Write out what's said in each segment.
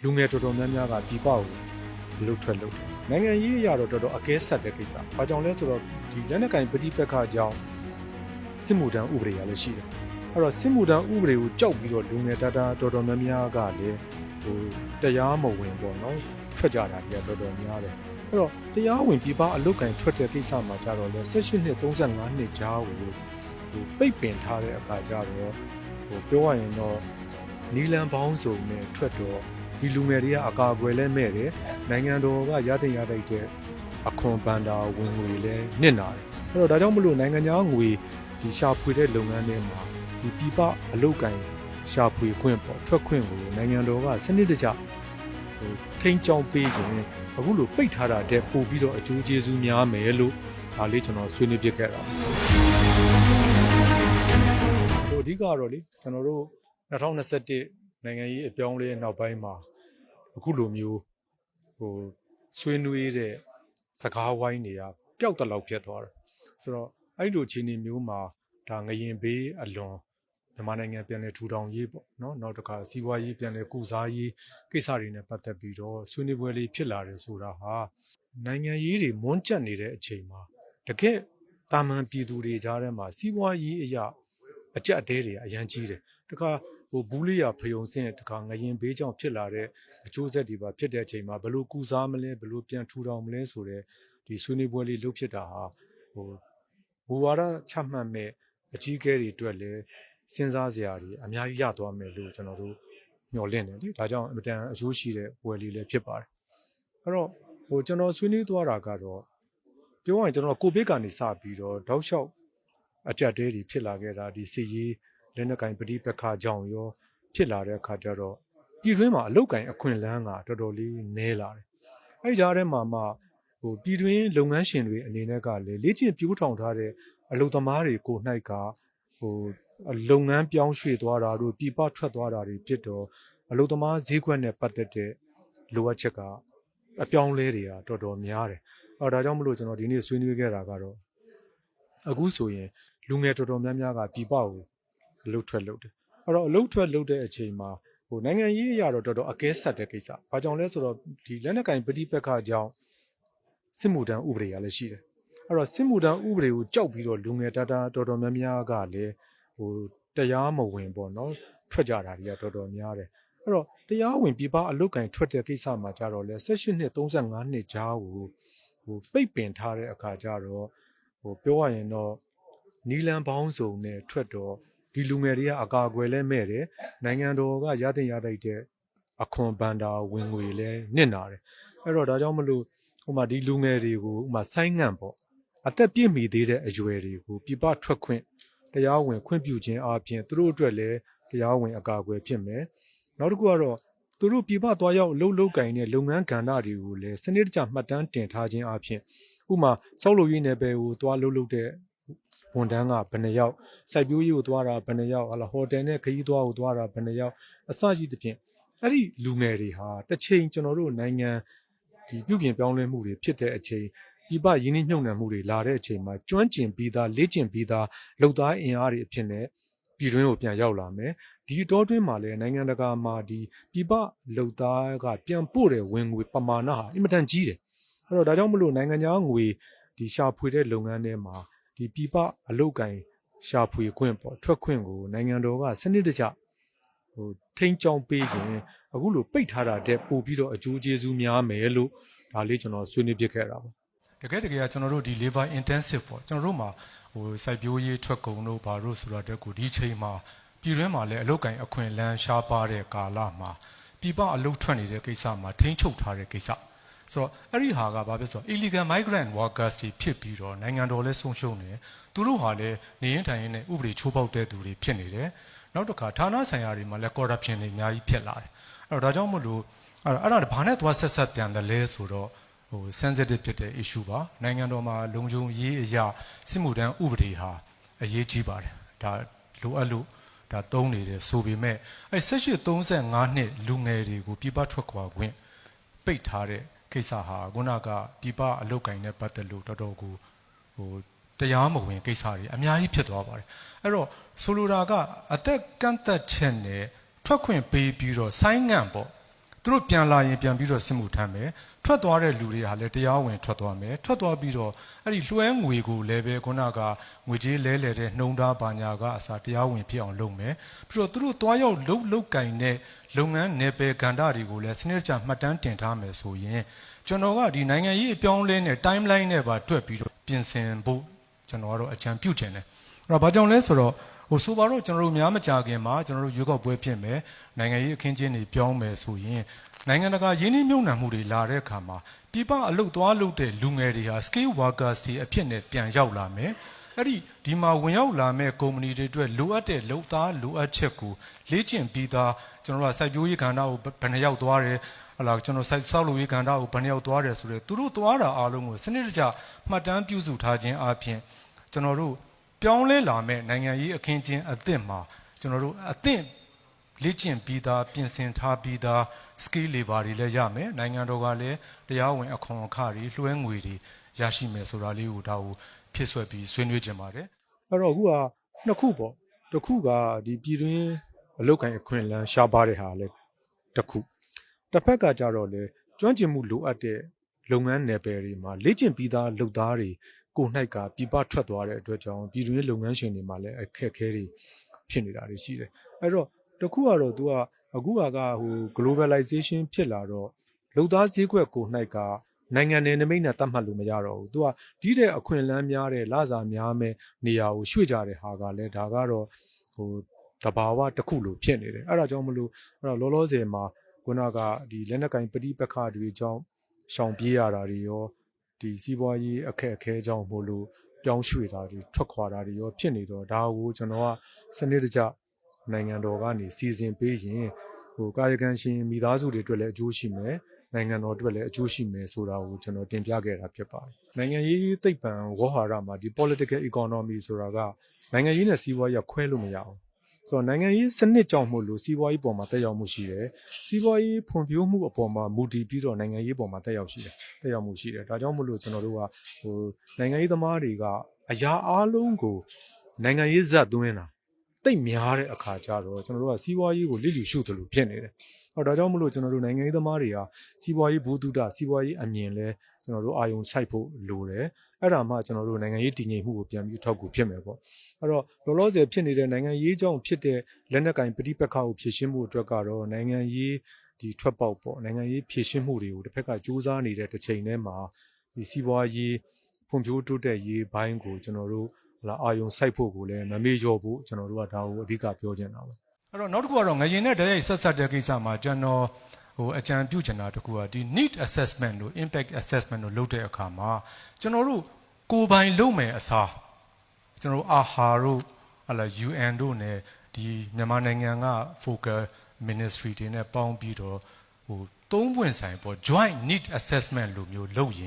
လူငယ်တော်တော်များများကဒီပေါ့ကိုလှုပ်ထွက်လုပ်တယ်နိုင်ငံရေးအရာတော့တော်တော်အကဲဆက်တဲ့ကိစ္စ။ဘာကြောင့်လဲဆိုတော့ဒီလက်နက်ကင်ပဋိပက္ခကြောင့်စစ်မှုထမ်းဥပဒေရလည်းရှိတယ်။အဲ့တော့စစ်မှုထမ်းဥပဒေကိုကြောက်ပြီးတော့လူငယ်တော်တော်များများကလည်းတရားမဝင်ပေါ့နော်ထွက်ကြတာကြီးတော်တော်များတယ်။အဲ့တော့တရားဝင်ပြည်ပအလုပ်ကင်ထွက်တဲ့ကိစ္စမှာကြတော့လေ18နှစ်35နှစ်ကြားကိုပိတ်ပင်ထားတဲ့အခါကျတော့ပြောရရင်တော့နီလန်ပေါင်းစုံနဲ့ထွက်တော့ဒီလူငယ်တွေကအကာအကွယ်လဲမဲ့တယ်နိုင်ငံတော်ကရတဲ့တဲ့အခွန်ပန်တာဝင်ငွေလဲနစ်နာတယ်အဲ့တော့ဒါကြောင့်မလို့နိုင်ငံခြားငွေဒီရှာဖွေတဲ့လုပ်ငန်းတွေမှာဒီပြည်ပအလုပ်ကိုင်ရှာဖွေခွင့်ပေါ့ထွက်ခွင့်ကိုနိုင်ငံတော်ကစနစ်တကျထိန်းကျောင်းပေးခြင်းအခုလိုပိတ်ထားတာတဲ့ပို့ပြီးတော့အကျိုးကျေးဇူးများမယ်လို့ဒါလေးကျွန်တော်ဆွေးနွေးပြခဲ့တာအဓိကတော့လေကျွန်တော်တို့2021နိုင်ငံရေးအပြောင်းအလဲနောက်ပိုင်းမှာအခုလိုမျိုးဆွေးနွေးတဲ့စကားဝိုင်းတွေကပျောက်တလောက်ဖြစ်သွားတယ်ဆိုတော့အဲ့လိုအခြေအနေမျိုးမှာဒါငရင်ဘေးအလွန်မြန်မာနိုင်ငံပြန်လည်ထူထောင်ရေးပေါ့နော်နောက်တစ်ခါစီးပွားရေးပြန်လည်ကုစားရေးကိစ္စတွေနဲ့ပတ်သက်ပြီးတော့ဆွေးနွေးပွဲလေးဖြစ်လာတယ်ဆိုတာဟာနိုင်ငံရေးတွေမွန်းကျက်နေတဲ့အချိန်မှာတကယ်တာမန်ပြည်သူတွေကြားထဲမှာစီးပွားရေးအရာအကြက်အတဲတွေအရန်ကြီးတယ်တခါဘူးလေးရဖယုံစင်းတခါငရင်ဘေးကြောင့်ဖြစ်လာတဲ့အကျိုးဆက်တွေပါဖြစ်တဲ့အချိန်မှာဘလို့ကုစားမလဲဘလို့ပြန်ထူထောင်မလဲဆိုတဲ့ဒီဆွေးနွေးပွဲလေးလုပ်ဖြစ်တာဟာဘူဝါဒချမှတ်မဲ့အကြီးအကဲတွေအတွက်လည်းစဉ်းစားစရာတွေအများကြီးရသွားမယ်လို့ကျွန်တော်တို့မျှော်လင့်တယ်လေဒါကြောင့်အမတန်အကျိုးရှိတဲ့ပွဲလေးလည်းဖြစ်ပါတယ်အဲ့တော့ကျွန်တော်ဆွေးနွေးသွားတာကတော့ပြောရရင်ကျွန်တော်ကိုဗစ်ကနေစပြီးတော့တောက်လျှောက်အကြက်တဲတွေဖြစ်လာခဲ့တာဒီစီရေးလက်နက်ကင်ပဋိပက္ခကြောင့်ရောဖြစ်လာတဲ့အခါကျတော့ပြည်တွင်းမှာအလုတ်ကင်အခွင့်အလမ်းကတော်တော်လေးနည်းလာတယ်အဲ့ကြားထဲမှာမှပြည်တွင်းလုပ်ငန်းရှင်တွေအနေနဲ့ကလည်းလေ့ကျင့်ပြိုးထောင်ထားတဲ့အလုပ်သမားတွေကို၌ကလုပ်ငန်းပြောင်းရွှေ့သွားတာတို့ပြည်ပထွက်သွားတာတွေဖြစ်တော့အလုပ်သမားဈေးကွက်နဲ့ပတ်သက်တဲ့လိုအပ်ချက်ကအပြောင်းလဲတွေကတော်တော်များတယ်ဒါကြောင့်မလို့ကျွန်တော်ဒီနေ့ဆွေးနွေးခဲ့တာကတော့အခုဆိုရင်လူငယ်တော်တော်များများကပြည်ပကိုအလုပ်ထွက်လုပ်တယ်အဲ့တော့အလုပ်ထွက်လုပ်တဲ့အချိန်မှာနိုင်ငံရေးအရာတော့တော်တော်အကဲဆက်တဲ့ကိစ္စဘာကြောင့်လဲဆိုတော့ဒီလက်နက်ကင်ပဋိပက္ခကြောင့်စစ်မှုထမ်းဥပဒေရလည်းရှိတယ်အဲ့တော့စစ်မှုထမ်းဥပဒေကိုကြောက်ပြီးတော့လူငယ်တော်တော်များများကလည်းတရားမဝင်ပေါ့နော်ထွက်ကြတာတွေကတော်တော်များတယ်အဲ့တော့တရားဝင်ပြည်ပအလုပ်ကင်ထွက်တဲ့ကိစ္စမှာကြတော့လေ18နှစ်35နှစ်ကြားကိုပိတ်ပင်ထားတဲ့အခါကျတော့ပြောရရင်တော့နီလန်ပေါင်းစုံနဲ့ထွက်တော့ဒီလူငယ်တွေကအကာအကွယ်လဲမဲ့တယ်နိုင်ငံတော်ကရတဲ့အခွန်ပန်တာဝင်ငွေလဲနစ်နာတယ်အဲ့တော့ဒါကြောင့်မလို့ဒီလူငယ်တွေကိုဆိုင်းငံ့ပေါ့အသက်ပြည့်မီသေးတဲ့အရွယ်တွေကိုပြပထွက်ခွင့်တရားဝင်ခွင့်ပြုခြင်းအပြင်သူတို့အတွက်လည်းတရားဝင်အကာအကွယ်ဖြစ်မယ်နောက်တစ်ခုကတော့သူတို့ပြပသွားရောက်လှုပ်လှုပ်ကင်တဲ့လုပ်ငန်းကဏ္ဍတွေကိုလည်းစနစ်တကျမှတ်တမ်းတင်ထားခြင်းအပြင်ဆောက်လုပ်ရေးနယ်ပယ်ကိုသွားလှုပ်တဲ့ဝန်ထမ်းကဘယ်နှယောက်စိုက်ပျိုးရေးကိုသွားတာဘယ်နှယောက်ဟိုတယ်နဲ့ခရီးသွားကိုသွားတာဘယ်နှယောက်အစရှိသဖြင့်အဲ့ဒီလူငယ်တွေဟာတစ်ချိန်ကျွန်တော်တို့နိုင်ငံဒီပြုပြင်ပြောင်းလဲမှုတွေဖြစ်တဲ့အချိန်ပြပရင်းနှီးမြှုပ်နှံမှုတွေလာတဲ့အချိန်မှာကျွမ်းကျင်ပြီးသားလေ့ကျင့်ပြီးသားလုပ်သားအင်အားတွေအဖြစ်နဲ့ပြည်တွင်းကိုပြန်ရောက်လာမယ်ဒီတောတွင်းမှာလည်းနိုင်ငံတကာမှာဒီပြပလုပ်သားကပြန်ပို့တဲ့ဝင်ငွေပမာဏဟာအင်မတန်ကြီးတယ်အဲ့တော့ဒါကြောင့်မလို့နိုင်ငံခြားငွေဒီရှာဖွေတဲ့လုပ်ငန်းတွေမှာဒီပြည်ပအလုပ်ကင်ရှာဖွေခွင့်ပေါ့ထွက်ခွင့်ကိုနိုင်ငံတော်ကစနစ်တကျထိန်းကျောင်းပေးခြင်းအခုလိုပိတ်ထားတာတဲ့ပို့ပြီးတော့အကျိုးကျေးဇူးများမယ်လို့ဒါလေးကျွန်တော်ဆွေးနွေးပြခဲ့တာပေါ့တကယ်ကျွန်တော်တို့ဒီ labor intensive ပေါ့ကျွန်တော်တို့မှာစိုက်ပျိုးရေးထွက်ကုန်တို့ဘာလို့ဆိုတာတက်ကိုဒီချိန်မှာပြည်တွင်းမှာလည်းအလုပ်ကင်အခွင့်အလမ်းရှားပါတဲ့ကာလမှာပြည်ပအလုပ်ထွက်နေတဲ့ကိစ္စမှာထိန်းချုပ်ထားတဲ့ကိစ္စဆိုတော့အဲ့ဒီဟာကဘာဖြစ်ဆိုတော့ illegal migrant workers တွေဖြစ်ပြီးတော့နိုင်ငံတော်လည်းဆုံးရှုံးနေသူတို့ဟာလည်းနေရင်ထိုင်ရင်နဲ့ဥပဒေချိုးဖောက်တဲ့သူတွေဖြစ်နေတယ်နောက်တစ်ခါဌာနဆိုင်ရာတွေမှာလည်း corruption တွေအများကြီးဖြစ်လာတယ်အဲ့တော့ဒါကြောင့်မလို့အဲ့ဒါဘာနဲ့သွားဆက်ပြန်တယ်လဲဆိုတော့sensitive ဖြစ်တဲ့ issue ပါနိုင်ငံတော်မှာလုံခြုံရေးအရာစစ်မှုထမ်းဥပဒေဟာအရေးကြီးပါတယ်ဒါလိုအပ်လို့ဒါသုံးနေတယ်ဆိုပေမဲ့အဲ့1835နှစ်လူငယ်တွေကိုပြပထွက်ခွာခွင့်ပိတ်ထားတဲ့ကိစ္စဟာခုနကပြပအလုတ်ကင်နဲ့ပတ်သက်လို့တော်တော်ကိုတရားမဝင်ကိစ္စတွေအများကြီးဖြစ်သွားပါတယ်အဲ့တော့ဆိုလိုတာကအသက်ကန့်သက်ချက်နဲ့ထွက်ခွင့်ပေးပြီးတော့ဆိုင်းငံ့ပေါ့ သူတို့ပြန်လာရင်ပြန်ပြီးတော့စစ်မှုထမ်းမယ်ထွက်သွားတဲ့လူတွေဟာလည်းတရားဝင်ထွက်သွားမယ်ထွက်သွားပြီးတော့အဲ့ဒီလွှဲငွေကိုလည်းပဲခုနကငွေကြေးလဲလှယ်တဲ့နှုံသားဘာညာကအစားတရားဝင်ဖြစ်အောင်လုပ်မယ်ပြီးတော့သူတို့သွားရောက်လုတ်ကင်တဲ့လုပ်ငန်းနယ်ပယ်ကဏ္ဍတွေကိုလည်းစနစ်တကျမှတ်တမ်းတင်ထားမယ်ဆိုရင်ကျွန်တော်ကဒီနိုင်ငံရေးအပြောင်းလဲနဲ့ timeline နဲ့ပါတွက်ပြီးတော့ပြင်ဆင်ဖို့ကျွန်တော်ကတော့အကြံပြုချင်တယ်အဲ့တော့ဘာကြောင့်လဲဆိုတော့ဆိုပါတော့ကျွန်တော်တို့များမကြခင်မှာကျွန်တော်တို့ရွေးကောက်ပွဲဖြစ်မယ်နိုင်ငံရေးအခင်းကျင်းတွေပြောင်းမယ်ဆိုရင်နိုင်ငံတကာရင်းနှီးမြှုပ်နှံမှုတွေလာတဲ့အခါမှာပြည်ပအလုပ်သွားလုပ်တဲ့လူငယ်တွေဟာ skill workers တွေအဖြစ်နဲ့ပြန်ရောက်လာမယ်အဲ့ဒီမှာဝင်ရောက်လာမဲ့ကုမ္ပဏီတွေအတွက်လိုအပ်တဲ့လုပ်သားလိုအပ်ချက်ကိုလေ့ကျင့်ပြီးသားကျွန်တော်တို့ကစိုက်ပျိုးရေးကဏ္ဍကိုဘယ်နှရောက်သွားတယ်ဟလာကျွန်တော်ဆောက်လုပ်ရေးကဏ္ဍကိုဘယ်နှရောက်သွားတယ်ဆိုတော့သူတို့သွားတာအားလုံးကိုစနစ်တကျမှတ်တမ်းပြုစုထားခြင်းအပြင်ကျွန်တော်တို့ပြောင်းလဲလာမဲ့နိုင်ငံရေးအခင်းကျင်းအသစ်မှာကျွန်တော်တို့အသင့်လေ့ကျင့်ပြီးသားပြင်ဆင်ထားပြီးသား skill labor တွေလည်းရမယ်နိုင်ငံတော်ကလည်းတရားဝင်အခွန်အခတွေလွှဲငွေတွေရရှိမယ်ဆိုတာလေးကိုဒါကိုဖြစ်ဆွဲပြီးဆွေးနွေးကြပါတယ်အဲ့တော့အခုကနှစ်ခုပေါ့တစ်ခုကဒီပြည်တွင်းအလုပ်ကိုင်အခွင့်အလမ်းရှားပါတဲ့ဟာလည်းတစ်ခုတစ်ဖက်ကကြတော့လေကျွမ်းကျင်မှုလိုအပ်တဲ့လုပ်ငန်းနယ်ပယ်တွေမှာလေ့ကျင့်ပြီးသားလုပ်သားတွေကို၌ကပြပထွက်သွားတဲ့အတွက်ကြောင့်ပြည်တွင်းလုပ်ငန်းရှင်တွေမှာလည်းအခက်အခဲတွေဖြစ်နေတာတွေရှိတယ်အဲ့တော့တခုကတော့ तू ကအခုကglobalization ဖြစ်လာတော့လုပ်သားဈေးကွက်ကို၌ကနိုင်ငံနယ်နိမိတ်နဲ့တတ်မှတ်လို့မရတော့ဘူး तू ကဒီတဲ့အခွင့်အလမ်းများတဲ့လစာများမဲ့နေရာကိုရွှေ့ကြတဲ့ဟာကလည်းဒါကတော့တဘာဝတစ်ခုလိုဖြစ်နေတယ်အဲ့ဒါကြောင့်မလို့အဲ့တော့လောလောဆယ်မှာခုနကဒီလက်နက်ကင်ပဋိပက္ခတွေကြောင့်ရှောင်ပြေးရတာတွေရောဒီစီးပွားရေးအခက်အခဲကြောင့်မို့လို့ပြောင်းရွှေ့တာတွေထွက်ခွာတာတွေရောဖြစ်နေတော့ဒါကိုကျွန်တော်ကစနစ်တကျနိုင်ငံတော်ကနေစီစဉ်ပေးရင်ကာယကံရှင်မိသားစုတွေအတွက်လည်းအကျိုးရှိမယ်နိုင်ငံတော်အတွက်လည်းအကျိုးရှိမယ်ဆိုတာကိုကျွန်တော်တင်ပြခဲ့တာဖြစ်ပါတယ်နိုင်ငံရေးသိပ္ပံဝေါ်ဟာရမှာဒီ political economy ဆိုတာကနိုင်ငံရေးနဲ့စီးပွားရေးခွဲလို့မရအောင်ဆိုတော့နိုင်ငံရေးစနစ်ကြောင့်မို့လို့စီးပွားရေးပေါ်မှာတက်ရောက်မှုရှိတယ်စီးပွားရေးဖွံ့ဖြိုးမှုအပေါ်မှာမူတည်ပြီးတော့နိုင်ငံရေးပေါ်မှာတက်ရောက်မှုရှိတယ်ဒါကြောင့်မို့လို့ကျွန်တော်တို့ကနိုင်ငံရေးသမားတွေကအရာအားလုံးကိုနိုင်ငံရေးဇက်သွင်းတာတိတ်များတဲ့အခါကျတော့ကျွန်တော်တို့ကစီးပွားရေးကိုလစ်လျူရှုသလိုဖြစ်နေတယ်ဒါကြောင့်မလို့ကျွန်တော်တို့နိုင်ငံရေးသမားတွေဟာစီးပွားရေးဘူတုဒစီးပွားရေးအမြင်လဲကျွန်တော်တို့အာယုံစိုက်ဖို့လိုတယ်အဲ့ဒါမှကျွန်တော်တို့နိုင်ငံရေးတည်ငြိမ်မှုကိုပြန်ပြီးထောက်ကူဖြစ်မယ်ပေါ့အဲ့တော့လောလောဆယ်ဖြစ်နေတဲ့နိုင်ငံရေးကြောင့်ဖြစ်တဲ့လက်နက်ကင်ပဋိပက္ခကိုဖြေရှင်းမှုအတွက်ကတော့နိုင်ငံရေးဒီထွက်ပေါက်ပေါ့နိုင်ငံရေးဖြေရှင်းမှုတွေကိုတစ်ဖက်ကစူးစမ်းနေတဲ့တစ်ချိန်တည်းမှာဒီစီးပွားရေးဖွံ့ဖြိုးတိုးတက်ရေးဘိုင်းကိုကျွန်တော်တို့အာယုံစိုက်ဖို့ကိုလည်းမမေ့လျော့ဖို့ကျွန်တော်တို့ကဒါကိုအဓိကပြောချင်တာပါအဲ့တော့နောက်တစ်ခုကတော့ငရင်နဲ့တရိုက်ဆက်ဆက်တဲ့ကိစ္စမှာကျွန်တော်အကြံပြုချင်တာတခုကဒီ need assessment တို့ impact assessment တို့လုပ်တဲ့အခါမှာကျွန်တော်တို့ကိုယ်ပိုင်လုပ်မယ်အစားကျွန်တော်တို့အာဟာတို့UN တို့ ਨੇ ဒီမြန်မာနိုင်ငံက focal ministry တွေနဲ့ပေါင်းပြီးတော့သုံးပွင့်ဆိုင်ပေါ့ joint need assessment လိုမျိုးလုပ်ရင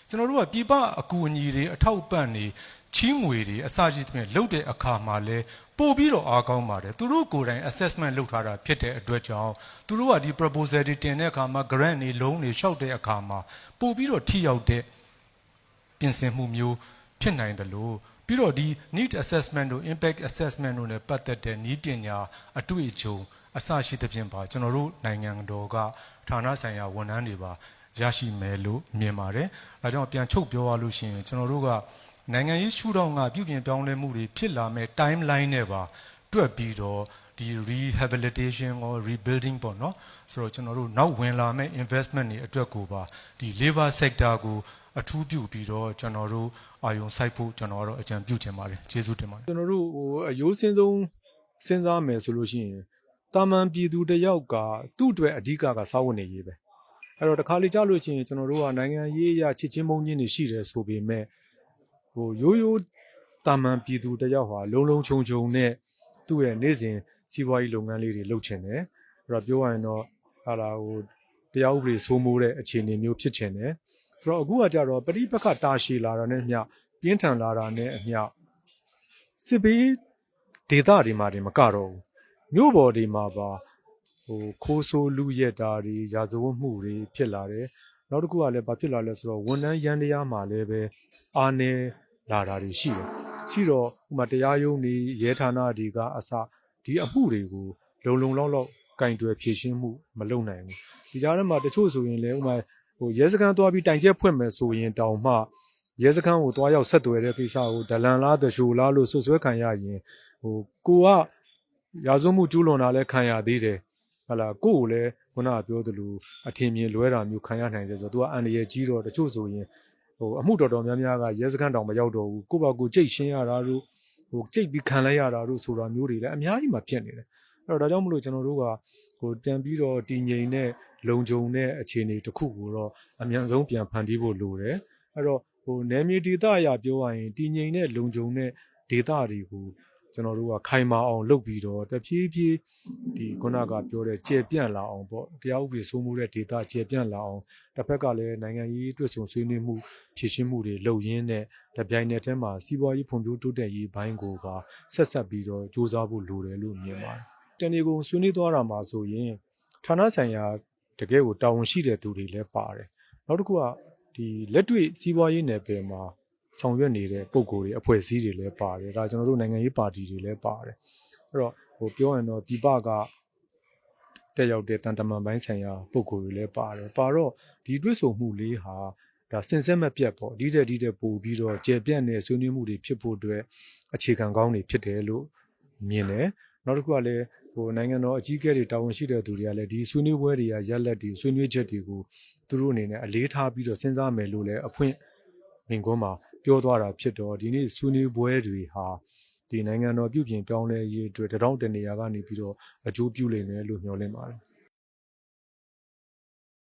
်ကျွန်တော်တို့ကပြည်ပအကူအညီတွေအထောက်ပံ့တွေချီးငွေတွေအစရှိသဖြင့်လုပ်တဲ့အခါမှာလဲပို့ပြီးတော့အားကောင်းပါတယ်သူတို့ကိုယ်တိုင် assessment လုပ်ထားတာဖြစ်တဲ့အတွက်ကြောင့်သူတို့ကဒီ proposal တွေတင်တဲ့အခါမှာ grant တွေ loan တွေလျှောက်တဲ့အခါမှာပို့ပြီးတော့ထိရောက်တဲ့ပြင်ဆင်မှုမျိုးဖြစ်နိုင်တယ်လို့ပြီးတော့ဒီ need assessment တို့ impact assessment တို့ ਨੇ ပတ်သက်တဲ့နည်းပညာအတွေ့အကြုံအစရှိသဖြင့်ပါကျွန်တော်တို့နိုင်ငံတော်ကဌာနဆိုင်ရာဝန်ထမ်းတွေပါရရှိမယ်လို့မြင်ပါတယ်ဒါကြောင့်ပြန်ချုပ်ပြောရလို့ရှိရင်ကျွန်တော်တို့ကနိုင်ငံရေးရှုထောင့်ကပြုပြင်ပြောင်းလဲမှုတွေဖြစ်လာမဲ့ timeline နဲ့ပါတွက်ပြီးတော့ဒီ rehabilitation or rebuilding ပေါ့နော်ဆိုတော့ကျွန်တော်တို့နောက်ဝင်လာမဲ့ investment တွေအတွက်ကိုပါဒီ labor sector ကိုအထူးပြုပြီးတော့ကျွန်တော်တို့အာယုံစိုက်ဖို့ကျွန်တော်တို့အကြံပြုချင်ပါတယ်ကျေးဇူးတင်ပါတယ်ကျွန်တော်တို့အယိုးစင်းဆုံးစဉ်းစားမယ်ဆိုလို့ရှိရင်တာမန်ပြည်သူတယောက်ကသူ့အတွက်အဓိကစာဝတ်နေရေးပဲအဲ့တော့တခါလေကြားလို့ရှိရင်ကျွန်တော်တို့ကနိုင်ငံရေးအရာချစ်ချင်းမုန်းချင်းတွေရှိတယ်ဆိုပေမဲ့ရိုးရိုးတာမန်ပြည်သူတယောက်ဟာလုံလုံခြုံခြုံနဲ့သူ့ရဲ့နေ့စဉ်စီးပွားရေးလုပ်ငန်းလေးတွေလုပ်ချင်တယ်အဲ့တော့ပြောရရင်တော့တရားဥပဒေစိုးမိုးတဲ့အခြေအနေမျိုးဖြစ်ချင်တယ်ဆိုတော့အခုကကြတော့ပဋိပက္ခတာရှည်လာတာနဲ့အမျှပြင်းထန်လာတာနဲ့အမျှစစ်ဘေးဒေသတွေမှာမကတော့ဘူးမြို့ပေါ်တွေမှာပါခိုးဆိုးလူရက်တာတွေရာဇဝတ်မှုတွေဖြစ်လာတယ်နောက်တစ်ခုကလည်းဘာဖြစ်လာလဲဆိုတော့ဝန်ထမ်းရန်တရားမှာလည်းပဲအားနည်းလာတာတွေရှိတယ်ရှိတော့ဥပမာတရားရုံးတွေရဲဌာနတွေကအစဒီအမှုတွေကို လုံလောက်ကင်တွယ်ဖြည့်ရှင်းမှုမလုပ်နိုင်ဘူးဒီကြားထဲမှာတချို့ဆိုရင်လည်းဥမာရဲစခန်းသွားပြီးတိုင်ချက်ဖွင့်မယ်ဆိုရင်တောင်မှရဲစခန်းကိုသွားရောက်ဆက်သွယ်တဲ့ကိစ္စကိုဒလန်လားတရှိုးလားလို့ဆွဆွဲခံရရင်ကိုကရာဇဝမှုကျူးလွန်တာလည်းခံရသေးတယ်ဟာလာကိုကိုလည်းခုနကပြောသလိုအထင်မြင်လွဲတာမျိုးခံရနိုင်တယ်ဆိုတော့ तू ကအန်ရည်ကြီးတော့တချို့ဆိုရင်အမှုတော်များများကရဲစခန်းတောင်မရောက်တော့ဘူးကိုပါကိုကြိတ်ရှင်းရတာတို့ကြိတ်ပြီးခံလိုက်ရတာတို့ဆိုတာမျိုးတွေလည်းအများကြီးမှဖြစ်နေတယ်အဲ့တော့ဒါကြောင့်မလို့ကျွန်တော်တို့ကပြန်ပြီးတော့တည်ငြိမ်တဲ့လုံခြုံတဲ့အခြေအနေတစ်ခုကိုတော့အမြန်ဆုံးပြန်ဖန်တီးဖို့လိုတယ်အဲ့တော့နယ်မြေဒေသအရပြောရရင်တည်ငြိမ်တဲ့လုံခြုံတဲ့ဒေသတွေကိုကျွန်တော်တို့ကခိုင်မာအောင်လုပ်ပြီးတော့တဖြည်းဖြည်းဒီခုနကပြောတဲ့ကျေပြန့်လာအောင်ပေါ့တရားဥပဒေစိုးမိုးတဲ့ဒေသကျေပြန့်လာအောင်တစ်ဖက်ကလည်းနိုင်ငံရေးတွက်ဆုံဆွေးနွေးမှုဖြည့်ရှင်းမှုတွေလုပ်ရင်းနဲ့တပြိုင်နက်တည်းမှာစီးပွားရေးဖွံ့ဖြိုးတိုးတက်ရေးဘိုင်းကိုပါဆက်ပြီးတော့စ조사ဖို့လိုတယ်လို့မြင်ပါတယ်။တဏီကုံဆွေးနွေးသွားတာမှာဆိုရင်ဌာနဆိုင်ရာတကယ်ကိုတာဝန်ရှိတဲ့သူတွေလည်းပါတယ်။နောက်တစ်ခုကဒီလက်တွေ့စီးပွားရေးနယ်ပယ်မှာဆောင်ရွက်နေတဲ့ပုံကိုယ်တွေအဖွဲ့အစည်းတွေလည်းပါတယ်ဒါကျွန်တော်တို့နိုင်ငံရေးပါတီတွေလည်းပါတယ်အဲ့တော့ပြောရင်တော့ဒီပကတက်ရောက်တဲ့တန်တမန်ပိုင်းဆိုင်ရာပုံကိုယ်တွေလည်းပါတယ်ပါတော့ဒီတွဲဆုံမှုလေးဟာဒါစင်စစ်မပြတ်ပေါ့ဒီတဲ့ပို့ပြီးတော့ကျေပြန့်တဲ့ဆွေးနွေးမှုတွေဖြစ်ဖို့အတွက်အခြေခံကောင်းတွေဖြစ်တယ်လို့မြင်တယ်နောက်တစ်ခုကလည်းနိုင်ငံတော်အကြီးအကဲတွေတာဝန်ရှိတဲ့သူတွေကလည်းဒီဆွေးနွေးပွဲတွေကရက်လက်တွေဆွေးနွေးချက်တွေကိုသူတို့အနေနဲ့အလေးထားပြီးတော့စဉ်းစားမယ်လို့လည်းအဖွင့်မြင်ကွန်းမှာပြောသွားတာဖြစ်တော့ဒီနေ့ဆွေးနွေးပွဲတွေဟာဒီနိုင်ငံတော်ပြုပြင်ပြောင်းလဲရေးအတွက်တရောင်းတနေရာကနေပြီးတော့အကျိုးပြုလိမ့်မယ်လို့မျှော်လင့်ပါတယ်